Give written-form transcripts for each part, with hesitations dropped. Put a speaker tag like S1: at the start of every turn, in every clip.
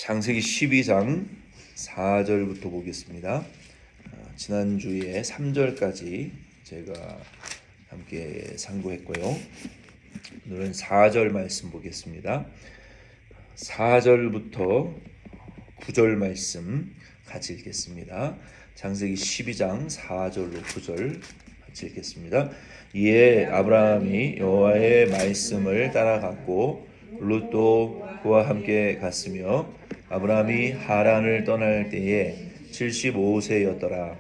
S1: 창세기 12장 4절부터 보겠습니다. 지난주에 3절까지 제가 함께 상고했고요. 오늘은 4절 말씀 보겠습니다. 4절부터 9절 말씀 같이 읽겠습니다. 창세기 12장 4절로 9절 같이 읽겠습니다. 이에 아브라함이 여호와의 말씀을 따라갔고 룻도 그와 함께 갔으며 아브라함이 하란을 떠날 때에 75세였더라.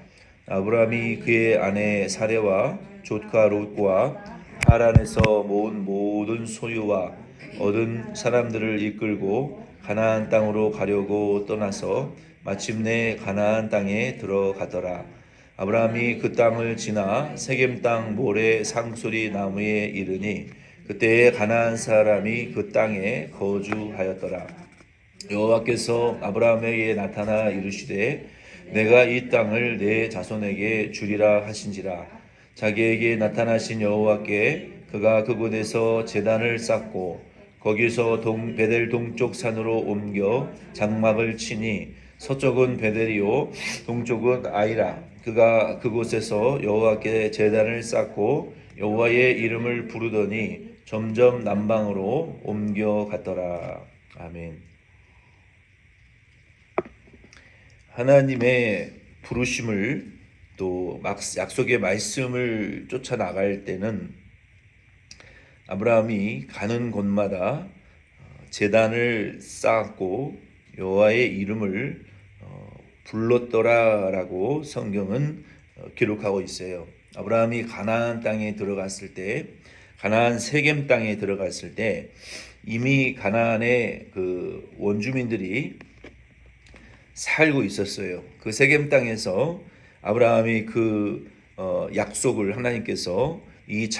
S1: 아브라함이 그의 아내 사레와 조카 롯과 하란에서 모은 모든 소유와 얻은 사람들을 이끌고 가나안 땅으로 가려고 떠나서 마침내 가나안 땅에 들어가더라. 아브라함이 그 땅을 지나 세겜 땅 모래 상수리 나무에 이르니 그때에 가나안 사람이 그 땅에 거주하였더라. 여호와께서 아브라함에게 나타나 이르시되 내가 이 땅을 내 자손에게 주리라 하신지라. 자기에게 나타나신 여호와께 그가 그곳에서 제단을 쌓고 거기서 베델 동쪽 산으로 옮겨 장막을 치니 서쪽은 베델이요 동쪽은 아이라. 그가 그곳에서 여호와께 제단을 쌓고 여호와의 이름을 부르더니 점점 남방으로 옮겨갔더라. 아멘. 하나님의 부르심을 또 약속의 말씀을 쫓아나갈 때는 아브라함이 가는 곳마다 제단을 쌓았고 여호와의 이름을 불렀더라라고 성경은 기록하고 있어요. 아브라함이 가나안 땅에 들어갔을 때, 가나안 세겜 땅에 들어갔을 때 이미 가나안의 그 원주민들이 살고 있었어요. 그 세겜 땅에서 아브라함이 그 약속을 하나님께서 이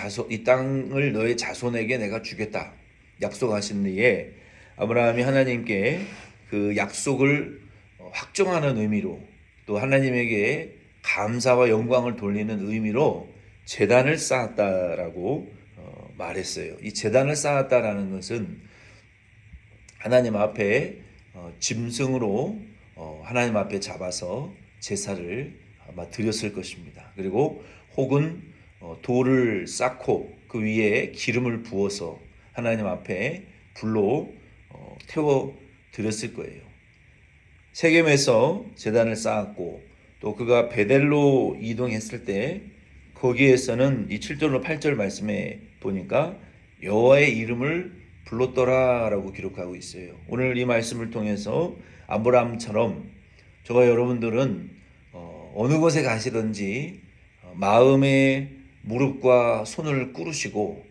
S1: 땅을 너의 자손에게 내가 주겠다 약속하신 뒤에 아브라함이 하나님께 그 약속을 확정하는 의미로 또 하나님에게 감사와 영광을 돌리는 의미로 제단을 쌓았다라고 말했어요. 이 제단을 쌓았다라는 것은 하나님 앞에 짐승으로 하나님 앞에 잡아서 제사를 아마 드렸을 것입니다. 그리고 혹은 돌을 쌓고 그 위에 기름을 부어서 하나님 앞에 불로 태워 드렸을 거예요. 세겜에서 제단을 쌓았고 또 그가 베델로 이동했을 때 거기에서는 이 7절로 8절 말씀에 보니까 여호와의 이름을 불렀더라라고 기록하고 있어요. 오늘 이 말씀을 통해서 아브라함처럼 저와 여러분들은 어느 곳에 가시든지 마음의 무릎과 손을 꿇으시고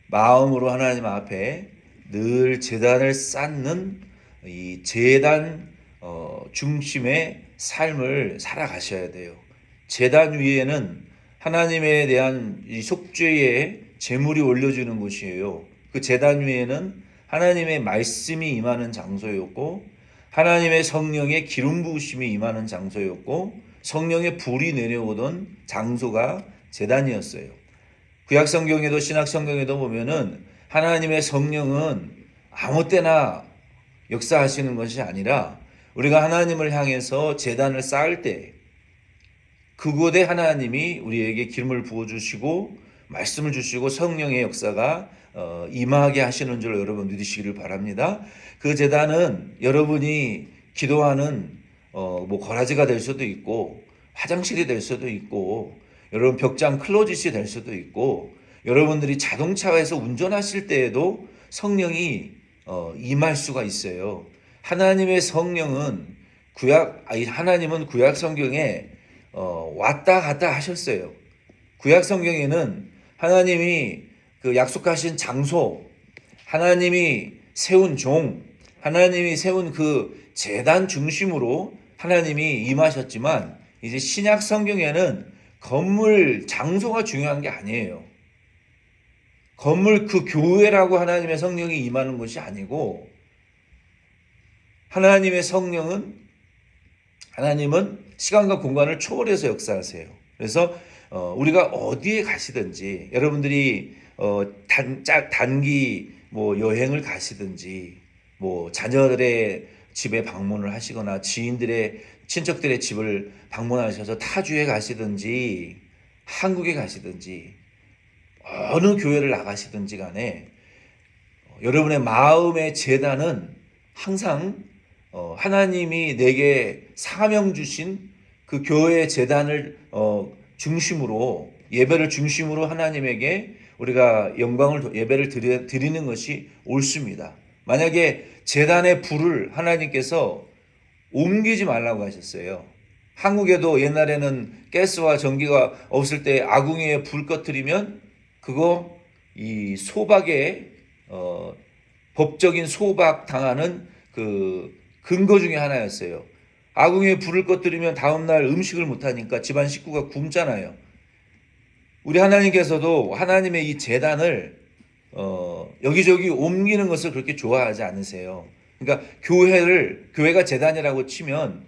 S1: 마음으로 하나님 앞에 늘 제단을 쌓는 이 제단 중심의 삶을 살아가셔야 돼요. 제단 위에는 하나님에 대한 이 속죄의 제물이 올려주는 곳이에요. 그 제단 위에는 하나님의 말씀이 임하는 장소였고 하나님의 성령의 기름 부으심이 임하는 장소였고 성령의 불이 내려오던 장소가 제단이었어요. 구약 성경에도 신약 성경에도 보면은 하나님의 성령은 아무 때나 역사하시는 것이 아니라 우리가 하나님을 향해서 제단을 쌓을 때 그곳에 하나님이 우리에게 기름을 부어주시고 말씀을 주시고 성령의 역사가 임하게 하시는 줄 여러분 믿으시기를 바랍니다. 그 제단은 여러분이 기도하는 거라지가 될 수도 있고 화장실이 될 수도 있고 여러분 벽장 클로짓이 될 수도 있고 여러분들이 자동차에서 운전하실 때에도 성령이 임할 수가 있어요. 하나님의 성령은 하나님은 구약 성경에 왔다 갔다 하셨어요. 구약 성경에는 하나님이 그 약속하신 장소, 하나님이 세운 종, 하나님이 세운 그 제단 중심으로 하나님이 임하셨지만 이제 신약 성경에는 건물 장소가 중요한 게 아니에요. 건물 그 교회라고 하나님의 성령이 임하는 것이 아니고 하나님은 시간과 공간을 초월해서 역사하세요. 그래서 우리가 어디에 가시든지 여러분들이 단기 여행을 가시든지 자녀들의 집에 방문을 하시거나 지인들의 친척들의 집을 방문하셔서 타주에 가시든지 한국에 가시든지 어느 교회를 나가시든지 간에 여러분의 마음의 제단은 항상 하나님이 내게 사명 주신 그 교회의 제단을 중심으로 예배를 중심으로 하나님에게 우리가 영광을 예배를 드리는 것이 옳습니다. 만약에 제단의 불을 하나님께서 옮기지 말라고 하셨어요. 한국에도 옛날에는 가스와 전기가 없을 때 아궁이에 불 꺼뜨리면 그거 이 소박의 법적인 소박 당하는 그 근거 중에 하나였어요. 아궁이에 불을 꺼뜨리면 다음날 음식을 못하니까 집안 식구가 굶잖아요. 우리 하나님께서도 하나님의 이 제단을 여기저기 옮기는 것을 그렇게 좋아하지 않으세요. 그러니까 교회가 제단이라고 치면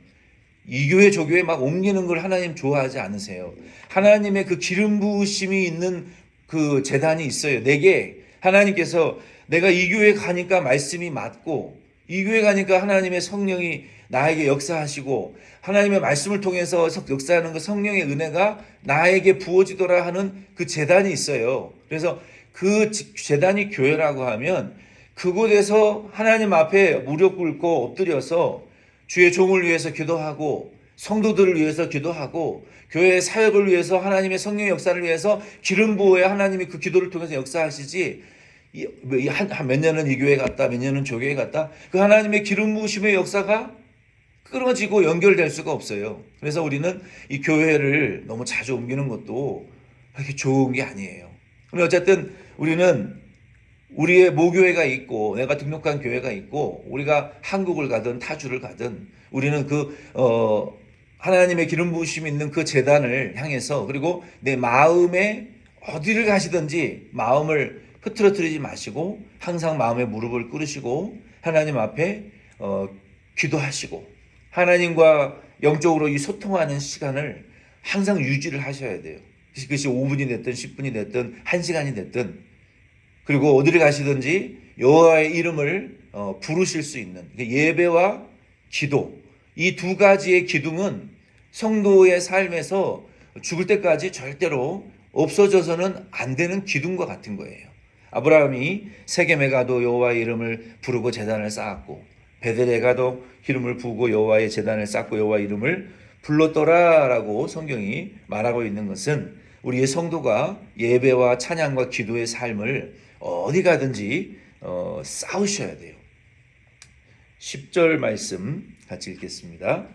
S1: 이 교회 저 교회 막 옮기는 걸 하나님 좋아하지 않으세요. 하나님의 그 기름 부으심이 있는 그 제단이 있어요. 내게 하나님께서 내가 이 교회 가니까 말씀이 맞고 이 교회 가니까 하나님의 성령이 나에게 역사하시고 하나님의 말씀을 통해서 역사하는 그 성령의 은혜가 나에게 부어지더라 하는 그 제단이 있어요. 그래서 그 제단이 교회라고 하면 그곳에서 하나님 앞에 무릎 꿇고 엎드려서 주의 종을 위해서 기도하고 성도들을 위해서 기도하고 교회의 사역을 위해서 하나님의 성령의 역사를 위해서 기름 부어야 하나님이 그 기도를 통해서 역사하시지 몇 년은 이 교회 갔다 몇 년은 저 교회 갔다 그 하나님의 기름 부으심의 역사가 끊어지고 연결될 수가 없어요. 그래서 우리는 이 교회를 너무 자주 옮기는 것도 그렇게 좋은 게 아니에요. 그런데 어쨌든 우리는 우리의 모교회가 있고 내가 등록한 교회가 있고 우리가 한국을 가든 타주를 가든 우리는 하나님의 기름 부으심이 있는 그 제단을 향해서 그리고 내 마음에 어디를 가시든지 마음을 흐트러뜨리지 마시고 항상 마음에 무릎을 꿇으시고 하나님 앞에 기도하시고 하나님과 영적으로 이 소통하는 시간을 항상 유지를 하셔야 돼요. 그것이 5분이 됐든 10분이 됐든 1시간이 됐든 그리고 어디를 가시든지 여호와의 이름을 부르실 수 있는 예배와 기도 이 두 가지의 기둥은 성도의 삶에서 죽을 때까지 절대로 없어져서는 안 되는 기둥과 같은 거예요. 아브라함이 세겜에 가도 여호와의 이름을 부르고 제단을 쌓았고 베델에 가도 기름을 부고 여호와의 제단을 쌓고 여호와의 이름을 불렀더라라고 성경이 말하고 있는 것은 우리의 성도가 예배와 찬양과 기도의 삶을 어디 가든지 싸우셔야 돼요. 10절 말씀 같이 읽겠습니다.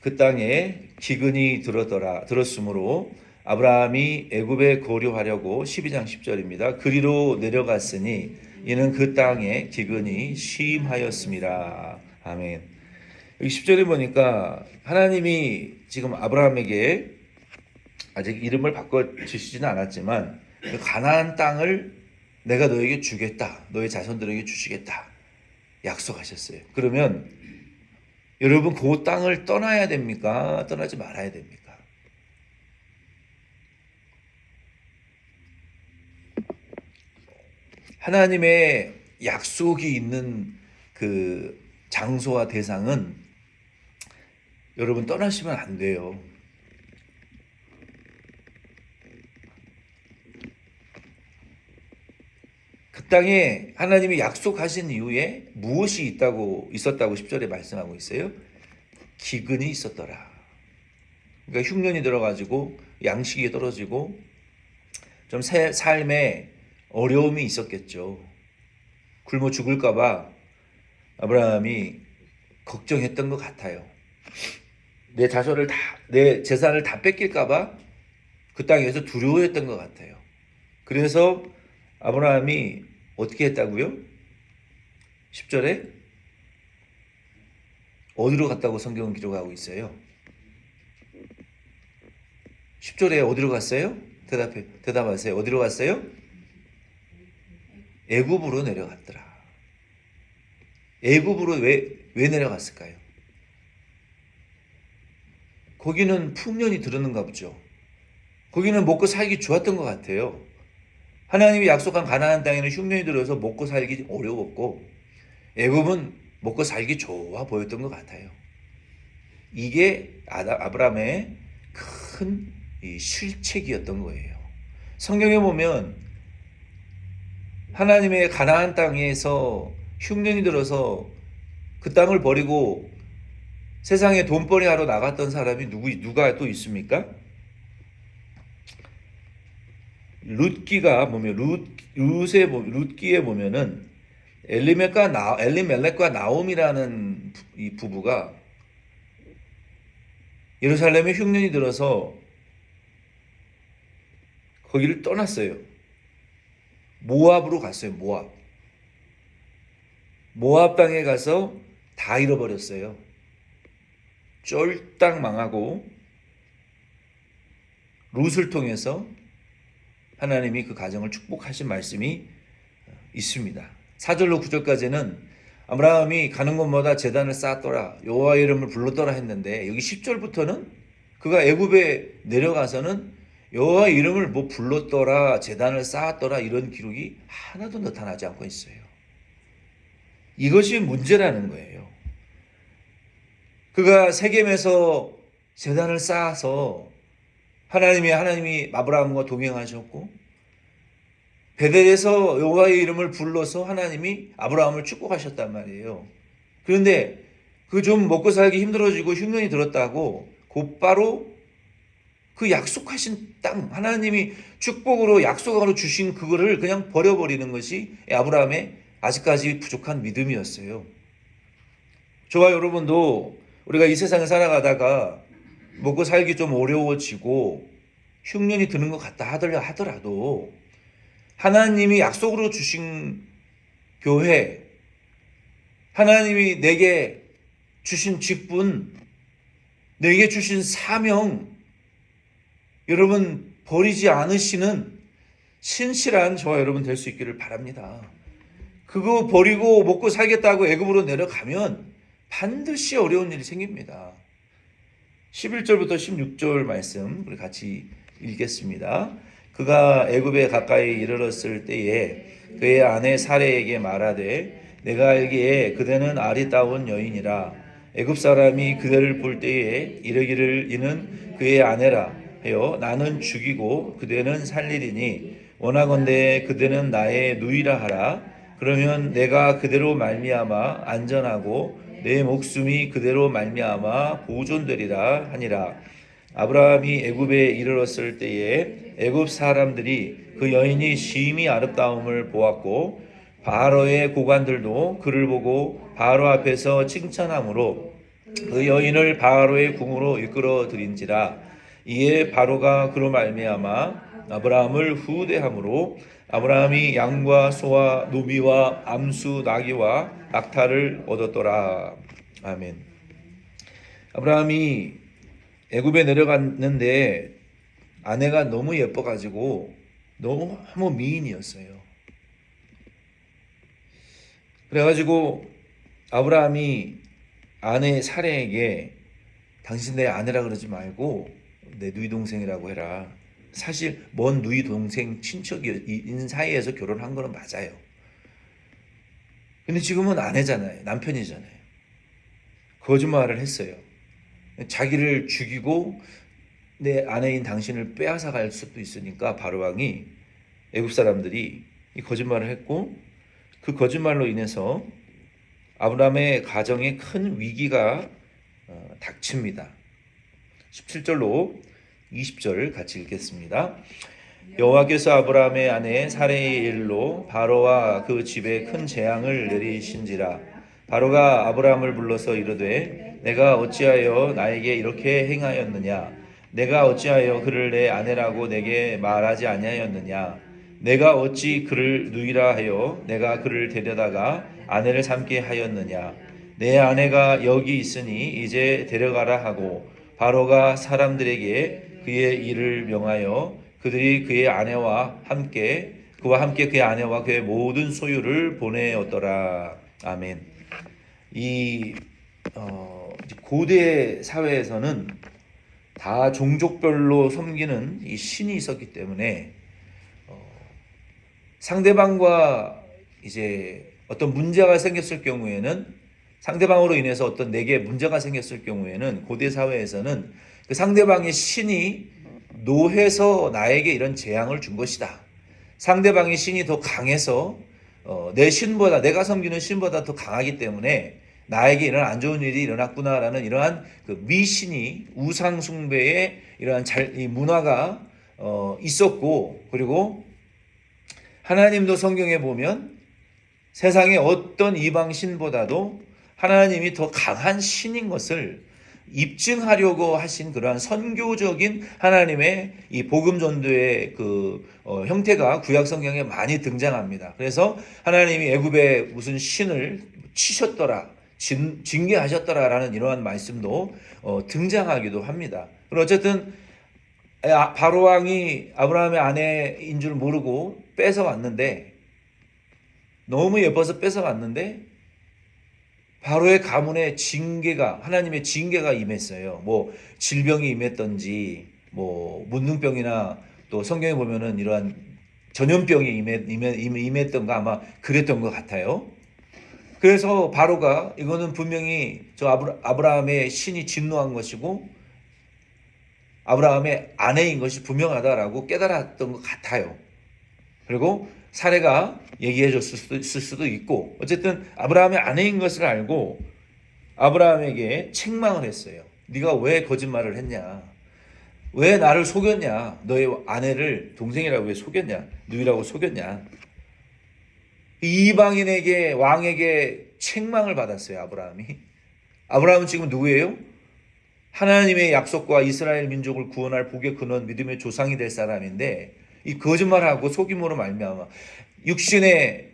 S1: 그 땅에 기근이 들었으므로 아브라함이 애굽에 거류하려고 12장 10절입니다. 그리로 내려갔으니 이는 그 땅에 기근이 심하였습니다. 아멘. 여기 10절에 보니까 하나님이 지금 아브라함에게 아직 이름을 바꿔주시지는 않았지만 그 가나안 땅을 내가 너에게 주겠다. 너의 자손들에게 주시겠다. 약속하셨어요. 그러면 여러분 그 땅을 떠나야 됩니까? 떠나지 말아야 됩니까? 하나님의 약속이 있는 그 장소와 대상은 여러분 떠나시면 안 돼요. 그 땅에 하나님이 약속하신 이후에 무엇이 있었다고 10절에 말씀하고 있어요? 기근이 있었더라. 그러니까 흉년이 들어가지고 양식이 떨어지고 좀 삶에 어려움이 있었겠죠. 굶어 죽을까봐 아브라함이 걱정했던 것 같아요. 내 재산을 다 뺏길까봐 그 땅에서 두려워했던 것 같아요. 그래서 아브라함이 어떻게 했다고요? 10절에 어디로 갔다고 성경은 기록하고 있어요? 10절에 어디로 갔어요? 대답하세요. 어디로 갔어요? 애굽으로 내려갔더라. 애굽으로 왜 내려갔을까요? 거기는 풍년이 들었는가 보죠. 거기는 먹고 살기 좋았던 것 같아요. 하나님이 약속한 가나안 땅에는 흉년이 들어서 먹고 살기 어려웠고 애굽은 먹고 살기 좋아 보였던 것 같아요. 이게 아브라함의 큰 이 실책이었던 거예요. 성경에 보면 하나님의 가나안 땅에서 흉년이 들어서 그 땅을 버리고 세상에 돈벌이 하러 나갔던 사람이 누가 또 있습니까? 룻기가 보면 룻기에 보면은 엘리멜렉과 나옴이라는 이 부부가 예루살렘에 흉년이 들어서 거기를 떠났어요. 모압으로 갔어요. 모압 땅에 가서 다 잃어버렸어요. 쫄딱 망하고 룻을 통해서 하나님이 그 가정을 축복하신 말씀이 있습니다. 4절로 9절까지는 아브라함이 가는 곳마다 제단을 쌓았더라, 여호와의 이름을 불렀더라 했는데, 여기 10절부터는 그가 애굽에 내려가서는 여호와의 이름을 불렀더라, 제단을 쌓았더라 이런 기록이 하나도 나타나지 않고 있어요. 이것이 문제라는 거예요. 그가 세겜에서 제단을 쌓아서 하나님이 아브라함과 동행하셨고, 베델에서 여호와의 이름을 불러서 하나님이 아브라함을 축복하셨단 말이에요. 그런데 그 좀 먹고 살기 힘들어지고 흉년이 들었다고 곧바로 그 약속하신 땅, 하나님이 축복으로 약속으로 주신 그거를 그냥 버려버리는 것이 아브라함의 아직까지 부족한 믿음이었어요. 저와 여러분도 우리가 이 세상에 살아가다가 먹고 살기 좀 어려워지고 흉년이 드는 것 같다 하더라도 하나님이 약속으로 주신 교회, 하나님이 내게 주신 직분, 내게 주신 사명, 여러분 버리지 않으시는 신실한 저와 여러분 될 수 있기를 바랍니다. 그거 버리고 먹고 살겠다고 애굽으로 내려가면 반드시 어려운 일이 생깁니다. 11절부터 16절 말씀 우리 같이 읽겠습니다. 그가 애굽에 가까이 이르렀을 때에 그의 아내 사레에게 말하되 내가 알기에 그대는 아리따운 여인이라 애굽 사람이 그대를 볼 때에 이르기를 이는 그의 아내라 하여 나는 죽이고 그대는 살리리니 원하건대 그대는 나의 누이라 하라. 그러면 내가 그대로 말미암아 안전하고 내 목숨이 그대로 말미암아 보존되리라 하니라. 아브라함이 애굽에 이르렀을 때에 애굽 사람들이 그 여인이 심히 아름다움을 보았고 바로의 고관들도 그를 보고 바로 앞에서 칭찬함으로 그 여인을 바로의 궁으로 이끌어 들인지라. 이에 바로가 그로 말미암아 아브라함을 후대함으로 아브라함이 양과 소와 노비와 암수 나귀와 낙타를 얻었더라. 아멘. 아브라함이 애굽에 내려갔는데 아내가 너무 예뻐가지고 너무 미인이었어요. 그래가지고 아브라함이 아내 사레에게 당신 내 아내라 그러지 말고 내 누이 동생이라고 해라. 사실 먼 누이 동생 친척인 사이에서 결혼한 거는 맞아요. 근데 지금은 아내잖아요. 남편이잖아요. 거짓말을 했어요. 자기를 죽이고 내 아내인 당신을 빼앗아 갈 수도 있으니까 바로왕이 애굽 사람들이 이 거짓말을 했고 그 거짓말로 인해서 아브라함의 가정에 큰 위기가 닥칩니다. 17절로 20절 같이 읽겠습니다. 여호와께서 아브라함의 아내 사레의 일로 바로와 그 집에 큰 재앙을 내리신지라. 바로가 아브라함을 불러서 이르되 내가 어찌하여 나에게 이렇게 행하였느냐? 내가 어찌하여 그를 내 아내라고 내게 말하지 아니하였느냐? 내가 어찌 그를 누이라 하여 내가 그를 데려다가 아내를 삼게 하였느냐? 내 아내가 여기 있으니 이제 데려가라 하고 바로가 사람들에게 그의 일을 명하여 그들이 그와 함께 그의 아내와 그의 모든 소유를 보내었더라. 아멘. 이 고대 사회에서는 다 종족별로 섬기는 이 신이 있었기 때문에 상대방과 이제 어떤 문제가 생겼을 경우에는 상대방으로 인해서 어떤 내게 문제가 생겼을 경우에는 고대 사회에서는 그 상대방의 신이 노해서 나에게 이런 재앙을 준 것이다. 상대방의 신이 더 강해서 내 신보다, 내가 섬기는 신보다 더 강하기 때문에 나에게 이런 안 좋은 일이 일어났구나라는 이러한 그 미신이 우상 숭배의 이러한 이 문화가 있었고, 그리고 하나님도 성경에 보면 세상의 어떤 이방 신보다도 하나님이 더 강한 신인 것을 입증하려고 하신 그러한 선교적인 하나님의 이 복음 전도의 그 형태가 구약 성경에 많이 등장합니다. 그래서 하나님이 애굽에 무슨 신을 치셨더라, 징계하셨더라라는 이러한 말씀도 등장하기도 합니다. 그리고 어쨌든 바로 왕이 아브라함의 아내인 줄 모르고 뺏어왔는데, 너무 예뻐서 뺏어왔는데 바로의 가문에 징계가, 하나님의 징계가 임했어요. 뭐 질병이 임했던지, 뭐 문둥병이나 또 성경에 보면은 이러한 전염병이 임했던가 아마 그랬던 것 같아요. 그래서 바로가 이거는 분명히 저 아브라함의 신이 진노한 것이고 아브라함의 아내인 것이 분명하다라고 깨달았던 것 같아요. 그리고 사례가 얘기해 줬을 수도 있고, 어쨌든 아브라함의 아내인 것을 알고 아브라함에게 책망을 했어요. 네가 왜 거짓말을 했냐? 왜 나를 속였냐? 너의 아내를 동생이라고 왜 속였냐? 누이라고 속였냐? 이방인에게, 왕에게 책망을 받았어요, 아브라함이. 아브라함은 지금 누구예요? 하나님의 약속과 이스라엘 민족을 구원할 복의 근원, 믿음의 조상이 될 사람인데, 이 거짓말하고 속임으로 말미암아 육신의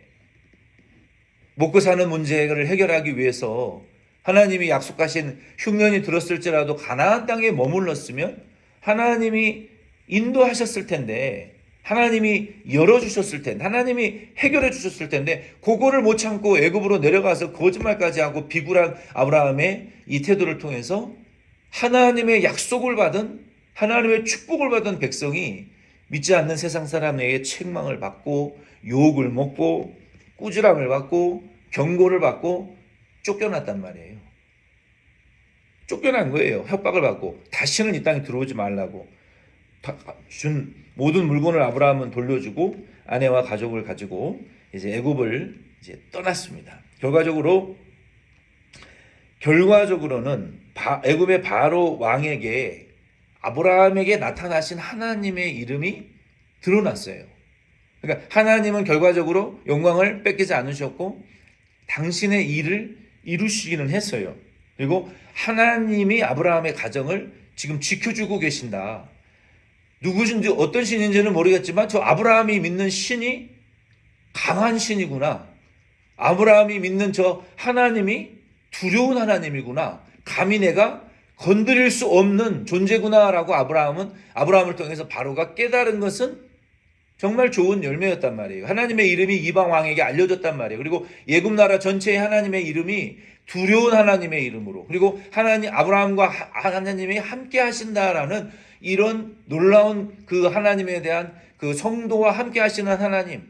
S1: 먹고 사는 문제를 해결하기 위해서 하나님이 약속하신 흉년이 들었을지라도 가나안 땅에 머물렀으면 하나님이 인도하셨을 텐데, 하나님이 열어주셨을 텐데, 하나님이 해결해 주셨을 텐데, 그거를 못 참고 애굽으로 내려가서 거짓말까지 하고 비굴한 아브라함의 이 태도를 통해서 하나님의 약속을 받은, 하나님의 축복을 받은 백성이 믿지 않는 세상 사람에게 책망을 받고 욕을 먹고 꾸지람을 받고 경고를 받고 쫓겨났단 말이에요. 쫓겨난 거예요. 협박을 받고 다시는 이 땅에 들어오지 말라고 준 모든 물건을 아브라함은 돌려주고 아내와 가족을 가지고 이제 애굽을 이제 떠났습니다. 결과적으로는 애굽의 바로 왕에게 아브라함에게 나타나신 하나님의 이름이 드러났어요. 그러니까 하나님은 결과적으로 영광을 뺏기지 않으셨고 당신의 일을 이루시기는 했어요. 그리고 하나님이 아브라함의 가정을 지금 지켜주고 계신다. 누구신지 어떤 신인지는 모르겠지만 저 아브라함이 믿는 신이 강한 신이구나. 아브라함이 믿는 저 하나님이 두려운 하나님이구나. 감히 내가 건드릴 수 없는 존재구나라고 아브라함을 통해서 바로가 깨달은 것은 정말 좋은 열매였단 말이에요. 하나님의 이름이 이방 왕에게 알려졌단 말이에요. 그리고 애굽 나라 전체에 하나님의 이름이 두려운 하나님의 이름으로, 그리고 아브라함과 하나님이 함께 하신다라는 이런 놀라운 그 하나님에 대한 그 성도와 함께 하시는 하나님,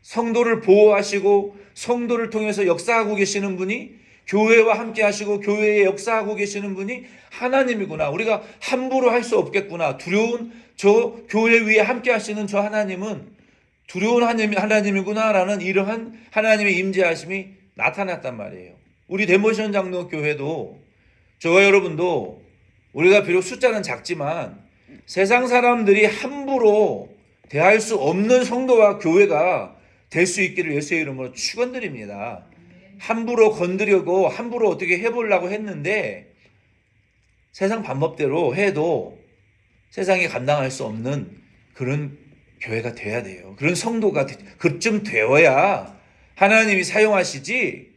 S1: 성도를 보호하시고 성도를 통해서 역사하고 계시는 분이, 교회와 함께 하시고 교회에 역사하고 계시는 분이 하나님이구나. 우리가 함부로 할 수 없겠구나. 두려운 저 교회 위에 함께 하시는 저 하나님은 두려운 하나님이구나라는 이러한 하나님의 임재하심이 나타났단 말이에요. 우리 데모션 장로 교회도, 저와 여러분도 우리가 비록 숫자는 작지만 세상 사람들이 함부로 대할 수 없는 성도와 교회가 될 수 있기를 예수의 이름으로 축원드립니다. 함부로 건드려고 함부로 어떻게 해보려고 했는데 세상 방법대로 해도 세상이 감당할 수 없는 그런 교회가 돼야 돼요. 그런 성도가 그쯤 되어야 하나님이 사용하시지,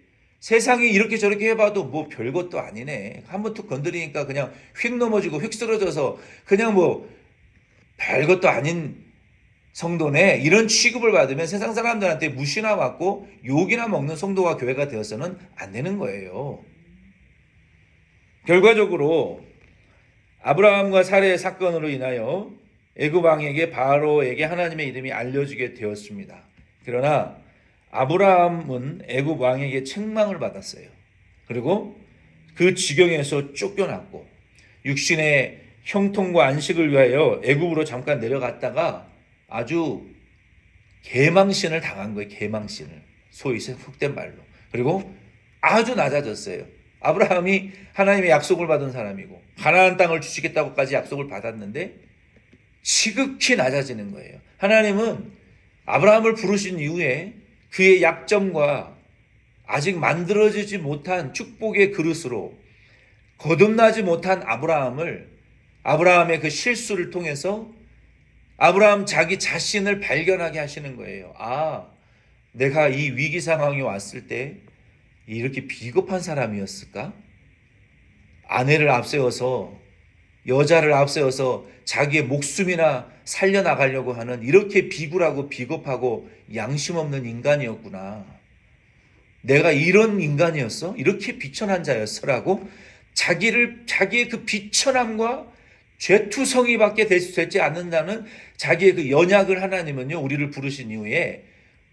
S1: 세상이 이렇게 저렇게 해봐도 뭐 별것도 아니네, 한번 툭 건드리니까 그냥 휙 넘어지고 휙 쓰러져서 그냥 뭐 별것도 아닌 성도네, 이런 취급을 받으면 세상 사람들한테 무시나 받고 욕이나 먹는 성도와 교회가 되어서는 안 되는 거예요. 결과적으로 아브라함과 사레의 사건으로 인하여 애굽 왕에게, 바로에게 하나님의 이름이 알려지게 되었습니다. 그러나 아브라함은 애굽 왕에게 책망을 받았어요. 그리고 그 지경에서 쫓겨났고 육신의 형통과 안식을 위하여 애굽으로 잠깐 내려갔다가 아주 개망신을 당한 거예요. 개망신을. 소위 속된 말로. 그리고 아주 낮아졌어요. 아브라함이 하나님의 약속을 받은 사람이고 가나안 땅을 주시겠다고까지 약속을 받았는데 지극히 낮아지는 거예요. 하나님은 아브라함을 부르신 이후에 그의 약점과 아직 만들어지지 못한 축복의 그릇으로 거듭나지 못한 아브라함의 그 실수를 통해서 아브라함 자기 자신을 발견하게 하시는 거예요. 아, 내가 이 위기 상황이 왔을 때 이렇게 비겁한 사람이었을까? 아내를 앞세워서 여자를 앞세워서 자기의 목숨이나 살려나가려고 하는 이렇게 비굴하고 비겁하고 양심 없는 인간이었구나. 내가 이런 인간이었어? 이렇게 비천한 자였어라고 자기의 그 비천함과 죄투성이밖에 되지 않는다는 자기의 그 연약을 하나님은요, 우리를 부르신 이후에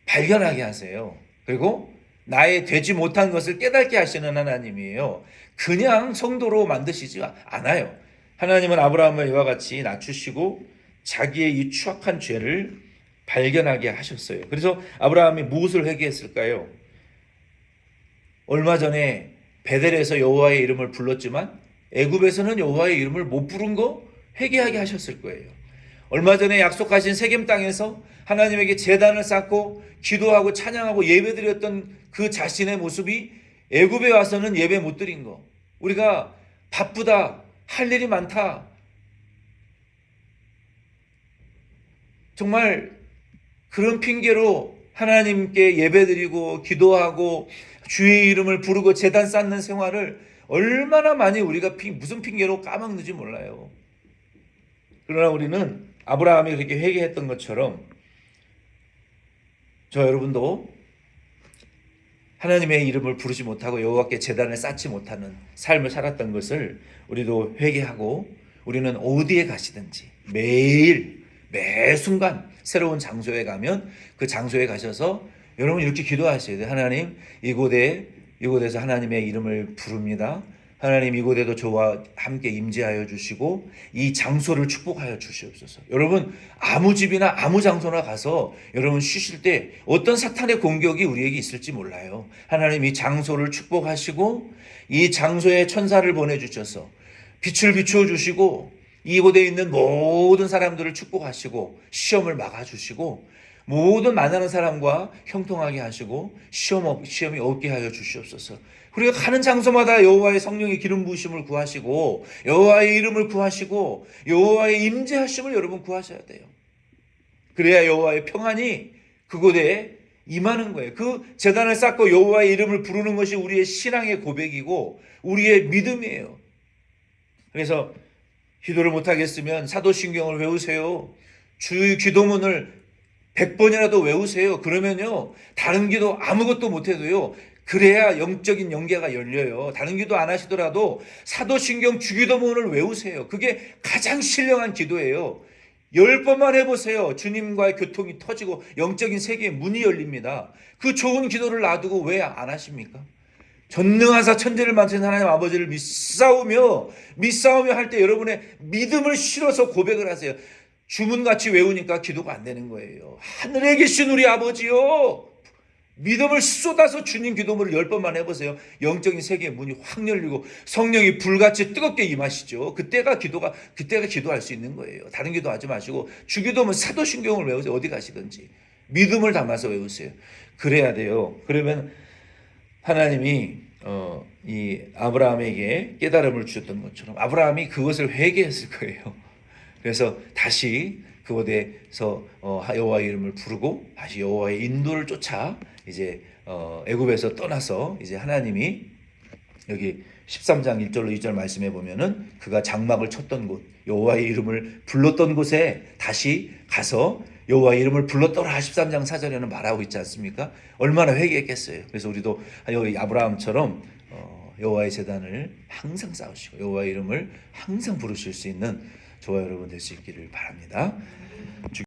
S1: 발견하게 하세요. 그리고 나의 되지 못한 것을 깨닫게 하시는 하나님이에요. 그냥 성도로 만드시지 않아요. 하나님은 아브라함을 이와 같이 낮추시고 자기의 이 추악한 죄를 발견하게 하셨어요. 그래서 아브라함이 무엇을 회개했을까요? 얼마 전에 베델에서 여호와의 이름을 불렀지만 애굽에서는 여호와의 이름을 못 부른 거 회개하게 하셨을 거예요. 얼마 전에 약속하신 세겜 땅에서 하나님에게 제단을 쌓고 기도하고 찬양하고 예배드렸던 그 자신의 모습이 애굽에 와서는 예배 못 드린 거. 우리가 바쁘다, 할 일이 많다. 정말 그런 핑계로 하나님께 예배드리고 기도하고 주의 이름을 부르고 제단 쌓는 생활을 얼마나 많이 우리가 무슨 핑계로 까먹는지 몰라요. 그러나 우리는 아브라함이 그렇게 회개했던 것처럼 저 여러분도 하나님의 이름을 부르지 못하고 여호와께 제단을 쌓지 못하는 삶을 살았던 것을 우리도 회개하고 우리는 어디에 가시든지 매 순간 새로운 장소에 가면 그 장소에 가셔서 여러분 이렇게 기도하셔야 돼요. 하나님, 이곳에서 하나님의 이름을 부릅니다. 하나님, 이곳에도 저와 함께 임재하여 주시고 이 장소를 축복하여 주시옵소서. 여러분, 아무 집이나 아무 장소나 가서 여러분 쉬실 때 어떤 사탄의 공격이 우리에게 있을지 몰라요. 하나님, 이 장소를 축복하시고 이 장소에 천사를 보내주셔서 빛을 비추어 주시고 이곳에 있는 모든 사람들을 축복하시고 시험을 막아주시고 모든 만나는 사람과 형통하게 하시고 시험이 없게 하여 주시옵소서. 우리가 가는 장소마다 여호와의 성령의 기름 부으심을 구하시고 여호와의 이름을 구하시고 여호와의 임재하심을 여러분 구하셔야 돼요. 그래야 여호와의 평안이 그곳에 임하는 거예요. 그 제단을 쌓고 여호와의 이름을 부르는 것이 우리의 신앙의 고백이고 우리의 믿음이에요. 그래서 기도를 못하겠으면 사도신경을 외우세요. 주의 기도문을 100번이라도 외우세요. 그러면요, 다른 기도 아무것도 못해도요, 그래야 영적인 영계가 열려요. 다른 기도 안 하시더라도 사도신경 주기도문을 외우세요. 그게 가장 신령한 기도예요. 10번만 해보세요. 주님과의 교통이 터지고 영적인 세계의 문이 열립니다. 그 좋은 기도를 놔두고 왜 안 하십니까? 전능하사 천지를 만드신 하나님 아버지를 믿사오며 할 때 여러분의 믿음을 실어서 고백을 하세요. 주문같이 외우니까 기도가 안 되는 거예요. 하늘에 계신 우리 아버지요, 믿음을 쏟아서 주님 기도문을 10번만 해보세요. 영적인 세계의 문이 확 열리고 성령이 불같이 뜨겁게 임하시죠. 그때가 기도할 수 있는 거예요. 다른 기도하지 마시고 주기도문 사도신경을 외우세요. 어디 가시든지 믿음을 담아서 외우세요. 그래야 돼요. 그러면 하나님이 이 아브라함에게 깨달음을 주셨던 것처럼 아브라함이 그것을 회개했을 거예요. 그래서 다시 그곳에서 여호와의 이름을 부르고 다시 여호와의 인도를 쫓아 이제 애굽에서 떠나서 이제 하나님이 여기 13장 1절로 2절 말씀해 보면은 그가 장막을 쳤던 곳, 여호와의 이름을 불렀던 곳에 다시 가서 여호와의 이름을 불렀더라 13장 4절에는 말하고 있지 않습니까? 얼마나 회개했겠어요. 그래서 우리도 아브라함처럼 여호와의 제단을 항상 쌓으시고 여호와의 이름을 항상 부르실 수 있는 저와 여러분 될 수 있기를 바랍니다.